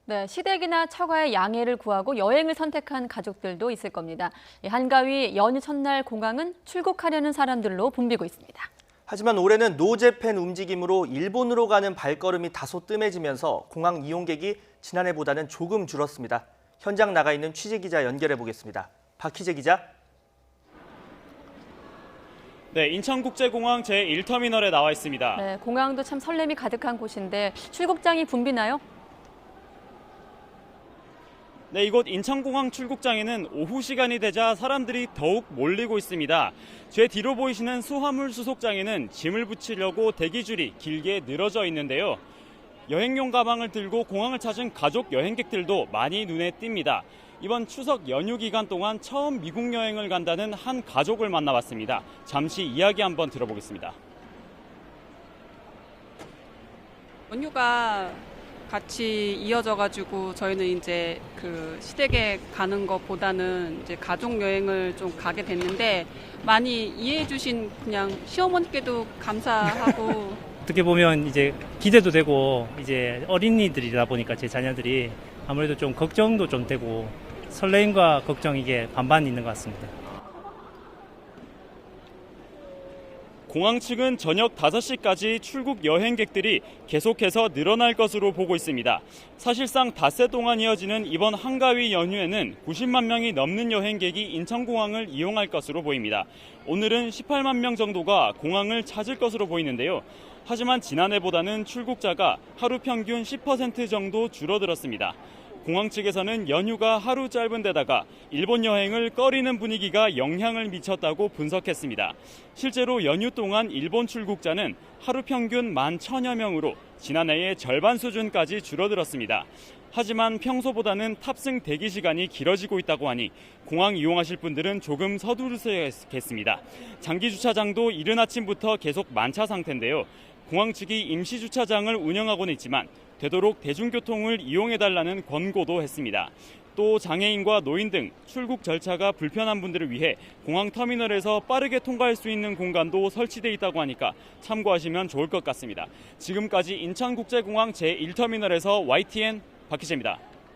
네, 시댁이나 처가의 양해를 구하고 여행을 선택한 가족들도 있을 겁니다. 한가위 연휴 첫날 공항은 출국하려는 사람들로 붐비고 있습니다. 하지만 올해는 노재팬 움직임으로 일본으로 가는 발걸음이 다소 뜸해지면서 공항 이용객이 지난해보다는 조금 줄었습니다. 현장 나가 있는 취재기자 연결해 보겠습니다. 박희재 기자. 네, 인천국제공항 제1터미널에 나와 있습니다. 네, 공항도 참 설렘이 가득한 곳인데 출국장이 붐비나요? 네, 이곳 인천공항 출국장에는 오후 시간이 되자 사람들이 더욱 몰리고 있습니다. 제 뒤로 보이시는 수화물 수속장에는 짐을 붙이려고 대기줄이 길게 늘어져 있는데요. 여행용 가방을 들고 공항을 찾은 가족 여행객들도 많이 눈에 띕니다. 이번 추석 연휴 기간 동안 처음 미국 여행을 간다는 한 가족을 만나봤습니다. 잠시 이야기 한번 들어보겠습니다. 연휴가 같이 이어져가지고 저희는 이제 그 시댁에 가는 것보다는 이제 가족 여행을 좀 가게 됐는데 많이 이해해주신 그냥 시어머니께도 감사하고 어떻게 보면 이제 기대도 되고 이제 어린이들이다 보니까 제 자녀들이 아무래도 좀 걱정도 좀 되고 설레임과 걱정 이게 반반 있는 것 같습니다. 공항 측은 저녁 5시까지 출국 여행객들이 계속해서 늘어날 것으로 보고 있습니다. 사실상 닷새 동안 이어지는 이번 한가위 연휴에는 90만 명이 넘는 여행객이 인천공항을 이용할 것으로 보입니다. 오늘은 18만 명 정도가 공항을 찾을 것으로 보이는데요. 하지만 지난해보다는 출국자가 하루 평균 10% 정도 줄어들었습니다. 공항 측에서는 연휴가 하루 짧은 데다가 일본 여행을 꺼리는 분위기가 영향을 미쳤다고 분석했습니다. 실제로 연휴 동안 일본 출국자는 하루 평균 11,000여 명으로 지난해의 절반 수준까지 줄어들었습니다. 하지만 평소보다는 탑승 대기 시간이 길어지고 있다고 하니 공항 이용하실 분들은 조금 서두르셔야겠습니다. 장기 주차장도 이른 아침부터 계속 만차 상태인데요. 공항 측이 임시 주차장을 운영하고는 있지만 되도록 대중교통을 이용해달라는 권고도 했습니다. 또 장애인과 노인 등 출국 절차가 불편한 분들을 위해 공항 터미널에서 빠르게 통과할 수 있는 공간도 설치돼 있다고 하니까 참고하시면 좋을 것 같습니다. 지금까지 인천국제공항 제1터미널에서 YTN 박희재입니다.